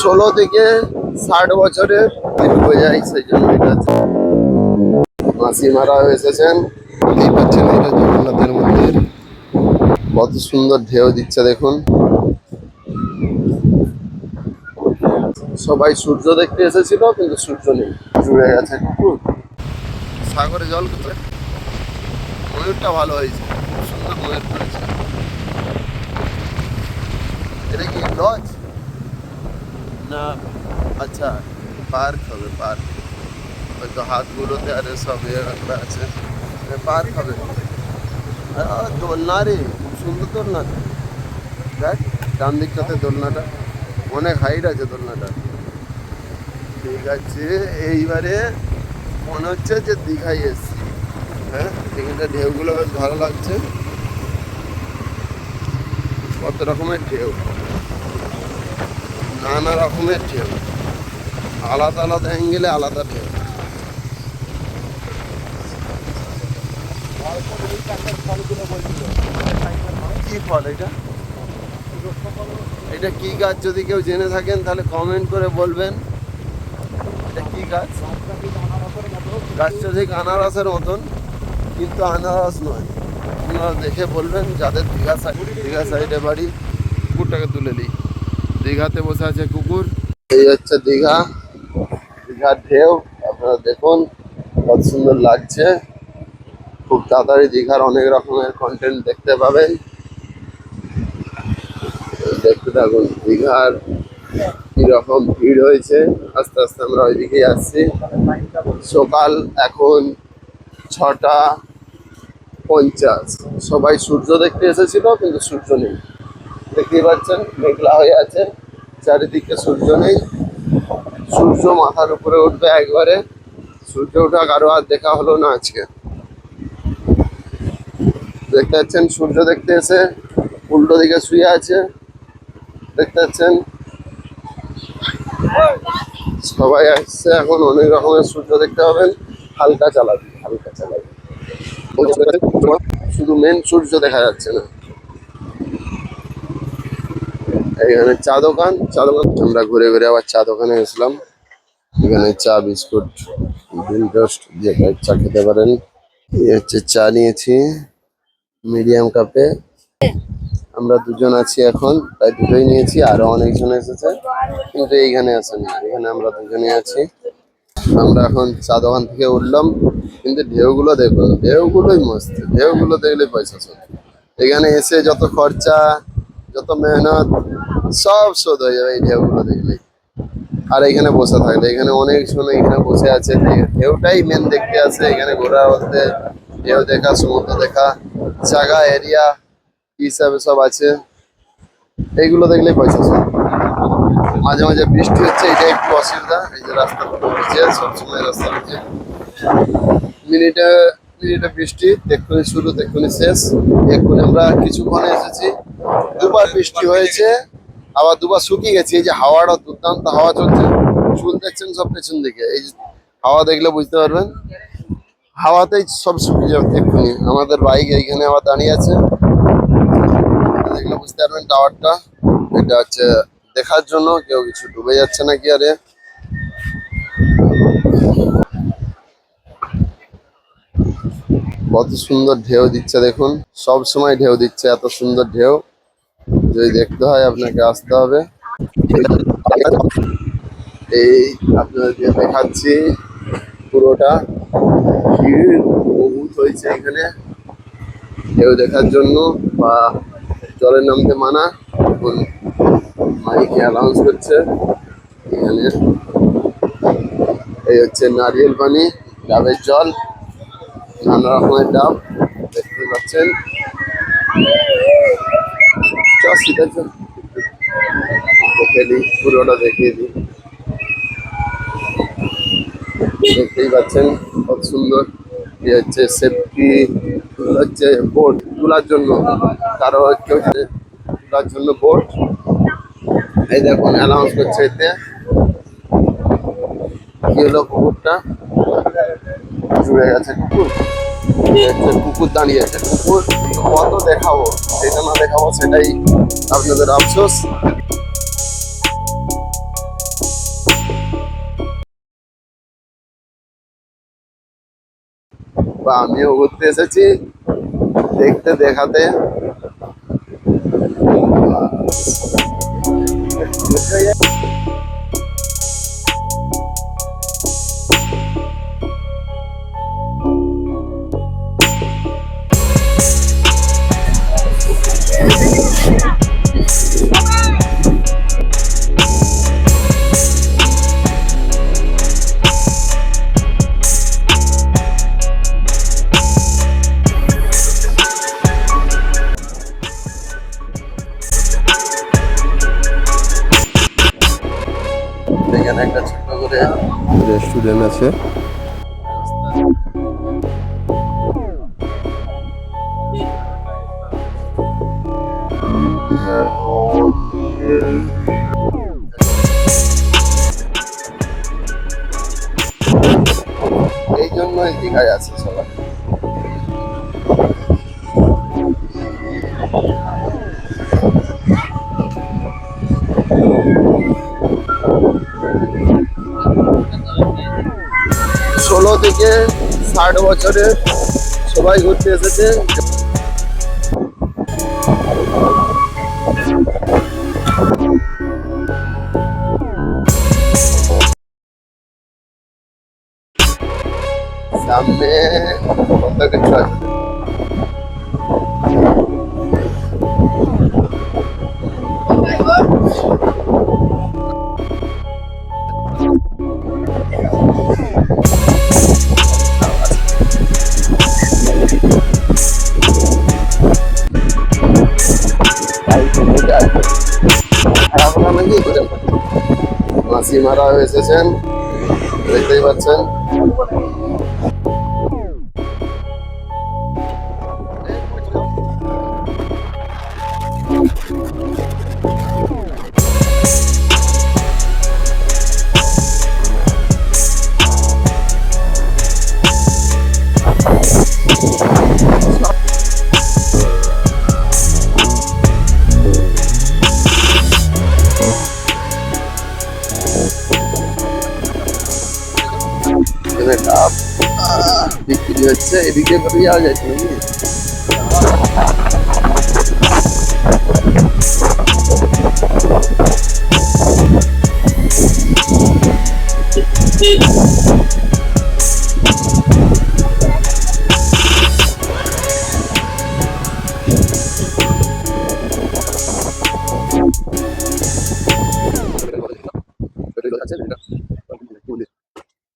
16 থেকে 60 বছরের হয়ে যায়, সেই জন্য এটা মাসিমারা এসেছেন। দেখতেই পাচ্ছেন এটা জগন্নাথের মন্দির, কত সুন্দর ঢেউ দিচ্ছে দেখুন। সবাই সূর্য দেখতে এসেছিল কিন্তু সূর্য নেই, জুড়ে গেছে কুকুর। সাগরে জল কোথায়? ময়ূরটা ভালো হয়েছে, খুব সুন্দর ময়ূর করেছে। এটা কি লজ না? আচ্ছা, পার্ক হবে, পার্ক। হয়তো হাতগুলোতে আরে সব ইয়ে রাখা আছে, পার্ক হবে। দোলনা রে, খুব সুন্দর দোলনা। দেখ ডান দিকটাতে দোলনাটা, অনেক হাইট আছে দোলনাটা। ঠিক আছে, এইবারে মনে হচ্ছে যে দীঘায় এসছি। হ্যাঁ, এখানটা ঢেউগুলো বেশ ভালো লাগছে, কত রকমের ঢেউ, নানা রকমের ঢেউ, আলাদা আলাদা অ্যাঙ্গেলে আলাদা ঢেউ। কি ফল এটা? এটা কি গাছ? যদি কেউ জেনে থাকেন তাহলে কমেন্ট করে বলবেন। এটা কি গাছ? গাছটা ঠিক আনারসের মতন, কিন্তু আনারস নয়। আপনারা দেখে বলবেন যাদের দীঘা সাইডে বাড়ি। কুকুরটাকে তুলে দিই, দীঘাতে বসে আছে কুকুর। এই হচ্ছে দীঘা, দীঘার ঢেউ। আপনারা দেখুন কত সুন্দর লাগছে। খুব তাড়াতাড়ি দীঘার অনেক রকমের কন্টেন্ট দেখতে পাবেন। দেখতে থাকুন দীঘার কিরকম ভিড় হয়েছে। আস্তে আস্তে আমরা ওইদিকেই আসছি। সকাল এখন 6:50। সবাই সূর্য দেখতে এসেছিল কিন্তু সূর্য নেই, দেখতেই পাচ্ছেন মেঘলা হয়ে আছে চারিদিকে, সূর্য নেই। সূর্য মাথার উপরে উঠবে একবারে, সূর্য ওঠা কারো আর দেখা হলো না আজকে। দেখতে পাচ্ছেন সূর্য দেখতে এসে উল্টো দিকে শুয়ে আছে, দেখতে পাচ্ছেন। সবাই আসছে এখন, অনেক রকমের সূর্য দেখতে পাবেন। হালকা চালাবি, হালকা চালাবি, শুধু মেন সূর্য দেখা যাচ্ছে না। এখানে চা দোকান, চা দোকান আমরা ঘুরে ঘুরে আবার চা দোকানে গেছিলাম। এখানে চা, বিস্কুট, ডিম টোস্ট যেটা চা খেতে পারেন। এই হচ্ছে চা নিয়েছি মিডিয়াম কাপে। আমরা দুজন আছি এখন, তাই দুটোই নিয়েছি। আরো অনেকজন এসেছে কিন্তু এইখানে আসেনি, এখানে আমরা দুজনেই আছি। আমরা এখন চা দোকান থেকে উঠলাম, কিন্তু ঢেউগুলো দেখুন, ঢেউগুলোই মস্ত। ঢেউগুলো দেখলে পয়সা শোধ। এখানে এসে যত খরচা, যত মেহনত, সব শোধ হয়ে যাবে এই ঢেউগুলো দেখলেই। আর এখানে বসে থাকলে, এখানে অনেকজন এখানে বসে আছে, ঢেউটাই মেন দেখতে আসে। এখানে ঘোরা বলতে ঢেউ দেখা, সমুদ্র দেখা, জায়গা, এরিয়া হিসাবে সব আছে। এইগুলো দেখলেই পয়সা শোধ। মাঝে মাঝে বৃষ্টি হচ্ছে, এটা একটু অসুবিধা। এই যে রাস্তা ভিজে, সবসময় রাস্তা ভিজে। মিনিটে মিনিটে বৃষ্টি, এক্ষুনি শুরু, এক্ষুনি শেষ। এক্ষুনি আমরা কিছুক্ষণে এসেছি, দুবার বৃষ্টি হয়েছে, আবার দুবার শুকিয়ে গেছে। এই যে হাওয়াটা, দুর্দান্ত হাওয়া চলছে। চুল দেখছেন সব পেছন দিকে, এই হাওয়া দেখলে বুঝতে পারবেন। হাওয়াতেই সব শুকিয়ে যাবে এক্ষুনি। আমাদের বাইক এইখানে আবার দাঁড়িয়ে আছে, দেখলে বুঝতে পারবেন টাওয়ারটা। এটা হচ্ছে দেখার জন্য, কেউ কিছু ডুবে যাচ্ছে নাকি। আরে কত সুন্দর ঢেউ দিচ্ছে দেখুন, সব সময় ঢেউ দিচ্ছে, এত সুন্দর ঢেউ। যদি দেখতে হয় আপনাকে আসতে হবে। এই আপনাদেরকে দেখাচ্ছি পুরোটা, ভিড় বহুত হয়েছে এখানে ঢেউ দেখার জন্য, বা জলের নামতে মানা। এখন মাইকে অ্যানাউন্স করছে এখানে। এই হচ্ছে নারিয়েল পানি, ডাবের জল, নানা রকমের ডাব দেখতে পাচ্ছেন। দেখে দিই, পুরোটা দেখিয়ে দিই। দেখতেই পাচ্ছেন কত সুন্দর। এই হচ্ছে সেফটি, হচ্ছে বোট তোলার জন্য, কারো কেউ তোলার জন্য বোট। এই দেখুন অ্যানাউন্স করছে এতে। কি হলো? কুকুরটা জুড়ে গেছে, কুকুর। কুকুর দাঁড়িয়েছে, কুকুর কত দেখাবো, সেটা না দেখাবো সেটাই আপনাদের আফসোস। বা আমিও ঘুরতে এসেছি দেখতে দেখাতে। এখানে একটা ছোট্ট করে রেস্টুরেন্ট আছে। এই জন্যই দীঘায় আছে সবাই। 16 থেকে 60 বছরের সবাই ঘুরতে এসেছে। সামনে কত কিছু আছে। মাসিমারা এসেছেন, দেখতেই পাচ্ছেন। ডাব বিক্রি হচ্ছে, এদিকে করে যাওয়া যাচ্ছে নাকি?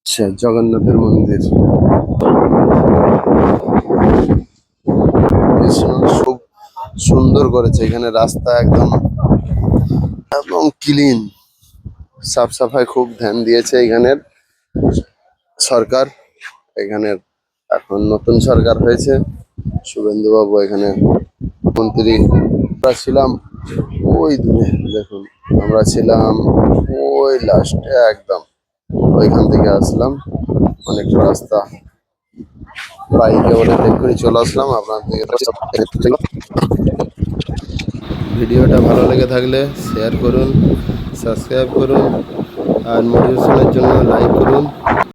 আচ্ছা, জগন্নাথের মন্দির খুব সুন্দর করেছে। এখানে রাস্তা একদম এবং ক্লিন, সাফ সাফাই খুব ধ্যান দিয়েছে এখানের সরকার। এখানের এখন নতুন সরকার হয়েছে, শুভেন্দু বাবু এখানে মন্ত্রী। আমরা ছিলাম ওই দূরে, দেখুন আমরা ছিলাম ওই লাস্টে একদম, ওইখান থেকে আসলাম অনেকটা রাস্তা বাইকে বলে দেখে চলে আসলাম আপনাদের। ভিডিওটা ভালো লেগে থাকলে শেয়ার করুন, সাবস্ক্রাইব করুন আর মোটিভেশনের জন্য লাইক করুন।